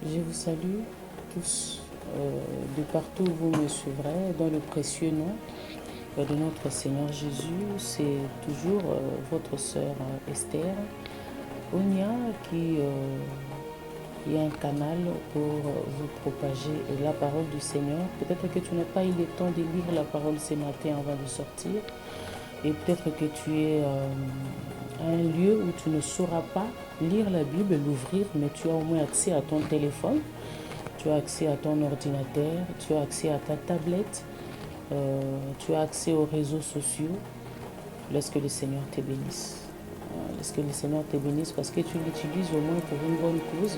Je vous salue tous de partout où vous me suivrez, dans le précieux nom de notre Seigneur Jésus. C'est toujours votre sœur Esther Onia qui est un canal pour vous propager la parole du Seigneur. Peut-être que tu n'as pas eu le temps de lire la parole ce matin avant de sortir. Et peut-être que tu es à un lieu où tu ne sauras pas lire la Bible, l'ouvrir, mais tu as au moins accès à ton téléphone, tu as accès à ton ordinateur, tu as accès à ta tablette, tu as accès aux réseaux sociaux. Laisse que le Seigneur te bénisse. Laisse que le Seigneur te bénisse parce que tu l'utilises au moins pour une bonne cause.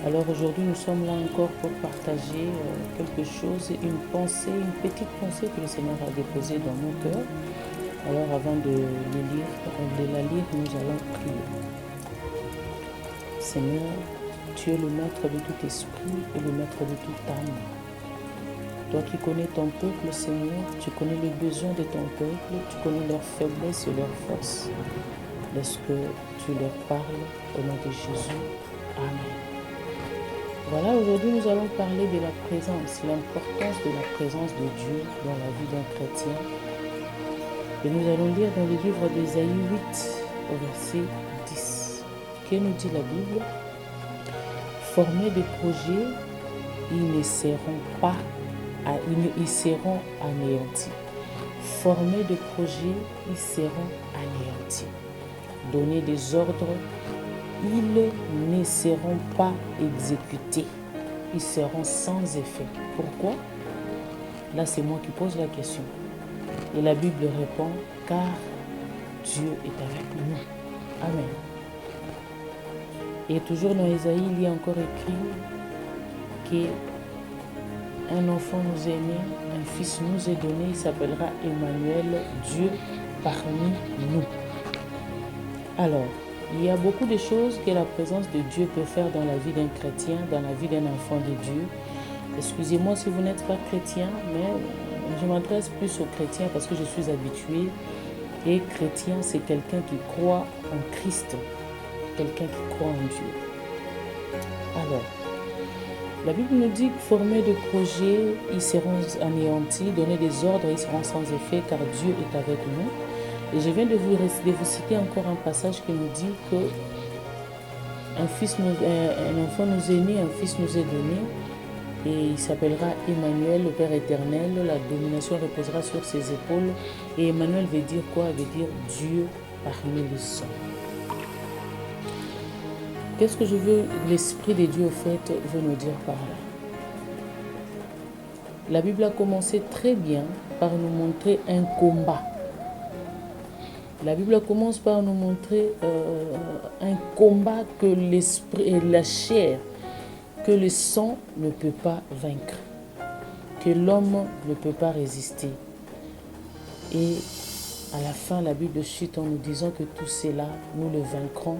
Alors aujourd'hui, nous sommes là encore pour partager quelque chose, une pensée, une petite pensée que le Seigneur a déposée dans nos cœurs. Alors avant de la lire, nous allons prier. Seigneur, tu es le maître de tout esprit et le maître de toute âme. Toi qui connais ton peuple, Seigneur, tu connais les besoins de ton peuple, tu connais leurs faiblesses et leurs forces. Laisse que tu leur parles au nom de Jésus. Amen. Voilà, aujourd'hui nous allons parler de la présence, l'importance de la présence de Dieu dans la vie d'un chrétien. Et nous allons lire dans le livre d'Ésaïe 8 au verset 10. Que nous dit la Bible? Formés de projets, ils seront anéantis. Formés de projets, ils seront anéantis. Donner des ordres, ils ne seront pas exécutés. Ils seront sans effet. Pourquoi? Là, c'est moi qui pose la question. Et la Bible répond, car Dieu est avec nous. Amen. Et toujours dans Ésaïe, il y a encore écrit qu'un enfant nous est né, un fils nous est donné, il s'appellera Emmanuel, Dieu parmi nous. Alors, il y a beaucoup de choses que la présence de Dieu peut faire dans la vie d'un chrétien, dans la vie d'un enfant de Dieu. Excusez-moi si vous n'êtes pas chrétien, mais je m'adresse plus aux chrétiens parce que je suis habituée. Et chrétien, c'est quelqu'un qui croit en Christ, quelqu'un qui croit en Dieu. Alors, la Bible nous dit que formés de projets, ils seront anéantis, donner des ordres, ils seront sans effet, car Dieu est avec nous. Et je viens de vous citer encore un passage qui nous dit que un enfant nous est né, un fils nous est donné, et il s'appellera Emmanuel, le Père éternel. La domination reposera sur ses épaules. Et Emmanuel veut dire quoi? Veut dire Dieu parmi les saints. Qu'est-ce que l'Esprit de Dieu, au fait, veut nous dire par là? La Bible a commencé très bien par nous montrer un combat. La Bible commence par nous montrer un combat que l'esprit et la chair, que le sang ne peut pas vaincre, que l'homme ne peut pas résister. Et à la fin, la Bible chute en nous disant que tout cela, nous le vaincrons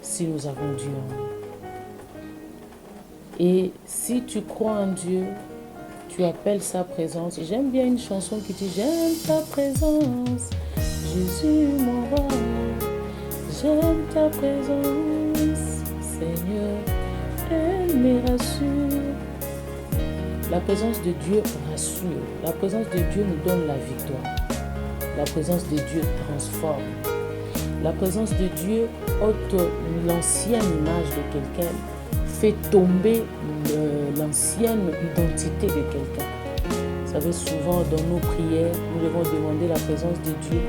si nous avons Dieu en nous. Et si tu crois en Dieu, tu appelles sa présence. J'aime bien une chanson qui dit « J'aime ta présence, Jésus mon roi, j'aime ta présence, Seigneur, elle me rassure. » La présence de Dieu rassure. La présence de Dieu nous donne la victoire. La présence de Dieu transforme. La présence de Dieu ôte l'ancienne image de quelqu'un, fait tomber l'ancienne identité de quelqu'un. Vous savez, souvent dans nos prières, nous devons demander la présence de Dieu.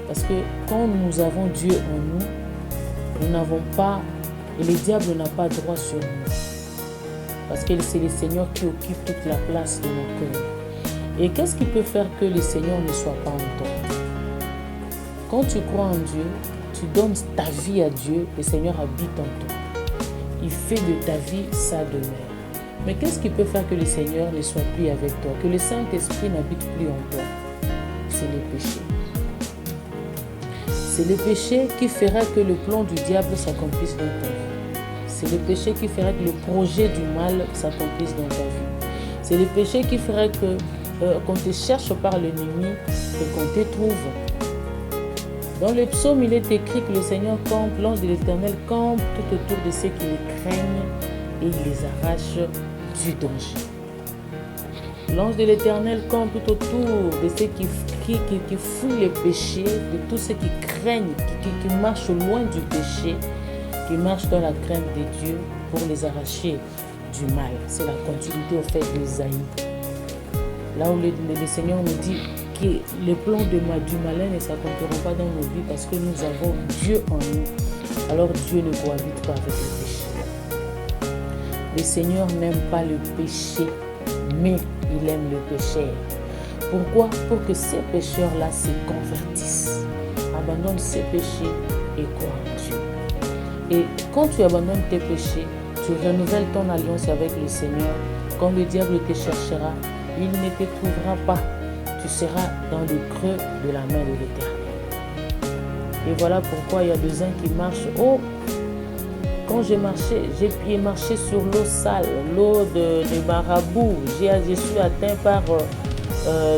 Parce que quand nous avons Dieu en nous, nous n'avons pas, et le diable n'a pas droit sur nous. Parce que c'est le Seigneur qui occupe toute la place de nos cœurs. Et qu'est-ce qui peut faire que le Seigneur ne soit pas en toi? Quand tu crois en Dieu, tu donnes ta vie à Dieu, le Seigneur habite en toi. Il fait de ta vie sa demeure. Mais qu'est-ce qui peut faire que le Seigneur ne soit plus avec toi, que le Saint-Esprit n'habite plus en toi? C'est le péché. C'est le péché qui fera que le plan du diable s'accomplisse dans ta vie. C'est le péché qui fera que le projet du mal s'accomplisse dans ta vie. C'est le péché qui fera que qu'on te cherche par l'ennemi et qu'on te trouve. Dans le psaume, il est écrit que le Seigneur campe, l'ange de l'Éternel campe tout autour de ceux qui le craignent et il les arrache du danger. L'ange de l'Éternel campe tout autour de ceux qui fuient les péchés, de tous ceux qui craignent, qui marchent loin du péché, qui marchent dans la crainte de Dieu pour les arracher du mal. C'est la continuité au fait d'Ésaïe. Là où le Seigneur nous dit que les plans du malin ne s'accompliront pas dans nos vies parce que nous avons Dieu en nous. Alors Dieu ne cohabite pas avec le péché. Le Seigneur n'aime pas le péché, mais il aime le pécheur. Pourquoi? Pour que ces pécheurs-là se convertissent, abandonnent ses péchés et croient en Dieu. Et quand tu abandonnes tes péchés, tu renouvelles ton alliance avec le Seigneur. Quand le diable te cherchera, il ne te trouvera pas. Tu seras dans le creux de la main de l'Éternel. Et voilà pourquoi il y a des uns qui marchent. Oh, quand j'ai marché sur l'eau sale, l'eau de marabout. Je suis atteint par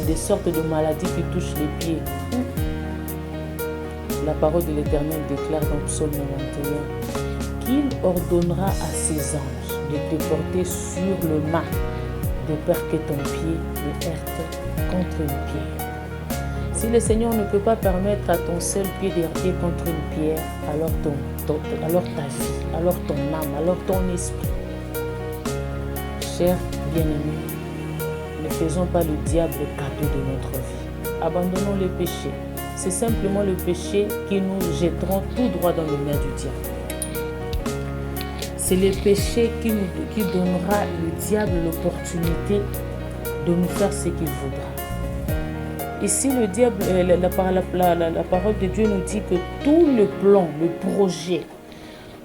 des sortes de maladies qui touchent les pieds. La parole de l'Éternel déclare dans Psaume 91 qu'il ordonnera à ses anges de te porter sur le mât, de peur que ton pied ne heurte contre une pierre. Si le Seigneur ne peut pas permettre à ton seul pied de heurter contre une pierre, alors ta vie, alors ton âme, alors ton esprit. Chers bien-aimés, ne faisons pas le diable cadeau de notre vie. Abandonnons le péché. C'est simplement le péché qui nous jetteront tout droit dans les mains du diable. C'est le péché qui donnera le diable l'opportunité de nous faire ce qu'il voudra. Ici, le diable, la parole de Dieu nous dit que tout le plan, le projet.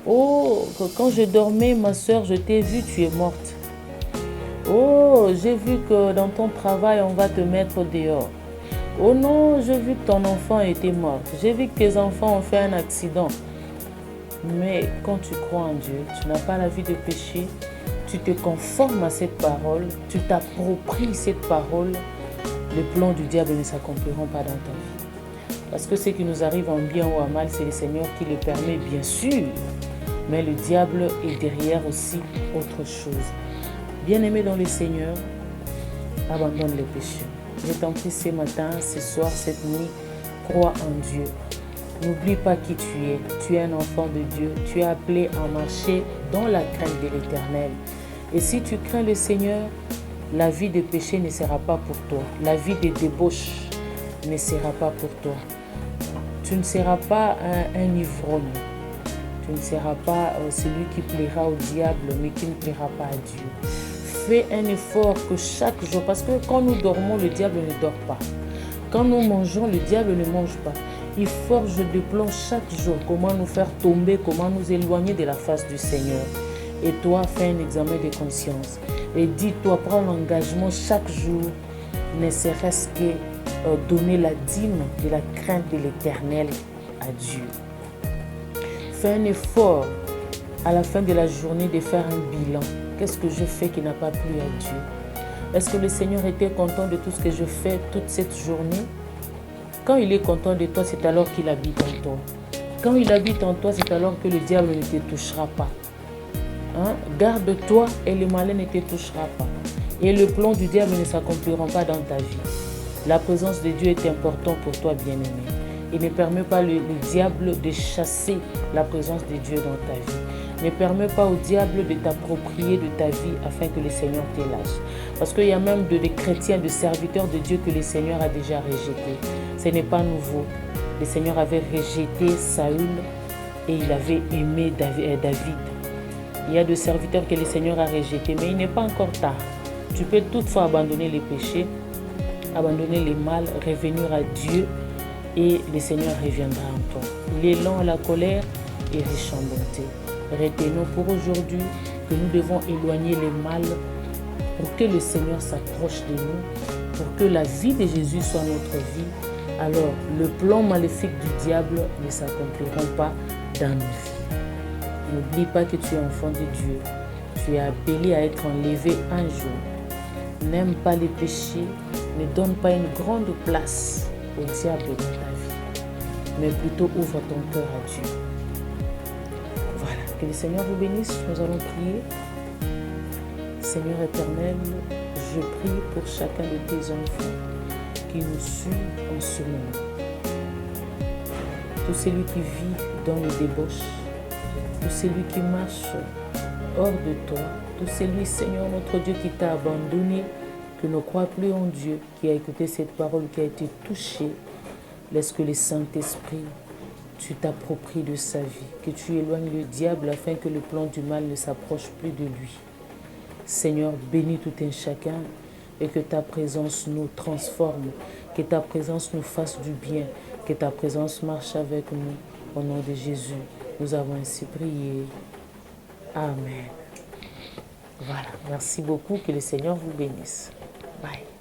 Oh, quand je dormais, ma soeur, je t'ai vu, tu es morte. Oh, j'ai vu que dans ton travail, on va te mettre dehors. Oh non, j'ai vu que ton enfant était mort. J'ai vu que tes enfants ont fait un accident. Mais quand tu crois en Dieu, tu n'as pas la vie de péché, tu te conformes à cette parole, tu t'appropries cette parole, les plans du diable ne s'accompliront pas dans ta vie. Parce que ce qui nous arrive en bien ou en mal, c'est le Seigneur qui le permet, bien sûr. Mais le diable est derrière aussi autre chose. Bien-aimé dans le Seigneur, abandonne les péchés. Je t'en prie ce matin, ce soir, cette nuit, crois en Dieu. N'oublie pas qui tu es. Tu es un enfant de Dieu. Tu es appelé à marcher dans la crainte de l'Éternel. Et si tu crains le Seigneur, la vie de péché ne sera pas pour toi. La vie de débauche ne sera pas pour toi. Tu ne seras pas un ivrogne. Tu ne seras pas celui qui plaira au diable, mais qui ne plaira pas à Dieu. Fais un effort que chaque jour, parce que quand nous dormons, le diable ne dort pas. Quand nous mangeons, le diable ne mange pas. Il forge des plans chaque jour, comment nous faire tomber, comment nous éloigner de la face du Seigneur. Et toi, fais un examen de conscience. Et dis-toi, prends l'engagement chaque jour, ne serait-ce que donner la dîme de la crainte de l'Éternel à Dieu. Fais un effort à la fin de la journée de faire un bilan. Qu'est-ce que je fais qui n'a pas plu à Dieu? Est-ce que le Seigneur était content de tout ce que je fais toute cette journée? Quand il est content de toi, c'est alors qu'il habite en toi. Quand il habite en toi, c'est alors que le diable ne te touchera pas. Garde-toi et le malin ne te touchera pas. Et le plan du diable ne s'accomplira pas dans ta vie. La présence de Dieu est importante pour toi, bien-aimé. Il ne permet pas le diable de chasser la présence de Dieu dans ta vie. Ne permet pas au diable de t'approprier de ta vie afin que le Seigneur te lâche. Parce qu'il y a même des chrétiens, des serviteurs de Dieu que le Seigneur a déjà rejetés. Ce n'est pas nouveau. Le Seigneur avait rejeté Saül et il avait aimé David. Il y a des serviteurs que le Seigneur a rejetés, mais il n'est pas encore tard. Tu peux toutefois abandonner les péchés, abandonner les mal, revenir à Dieu et le Seigneur reviendra en toi. Il est lent à la colère et riche en bonté. Retenons pour aujourd'hui que nous devons éloigner les mal pour que le Seigneur s'approche de nous, pour que la vie de Jésus soit notre vie. Alors, le plan maléfique du diable ne s'accompliront pas dans nos vies. N'oublie pas que tu es enfant de Dieu. Tu es appelé à être enlevé un jour. N'aime pas les péchés, ne donne pas une grande place au diable dans ta vie, mais plutôt ouvre ton cœur à Dieu. Voilà, que le Seigneur vous bénisse. Nous allons prier. Seigneur éternel, je prie pour chacun de tes enfants qui nous suivent en ce moment. Tout celui qui vit dans le débauche, tout celui qui marche hors de toi, tout celui, Seigneur notre Dieu, qui t'a abandonné, qui ne croit plus en Dieu, qui a écouté cette parole, qui a été touché, laisse que le Saint-Esprit, tu t'appropries de sa vie, que tu éloignes le diable afin que le plan du mal ne s'approche plus de lui. Seigneur, bénis tout un chacun et que ta présence nous transforme, que ta présence nous fasse du bien, que ta présence marche avec nous. Au nom de Jésus, nous avons ainsi prié. Amen. Voilà, merci beaucoup, que le Seigneur vous bénisse. Bye.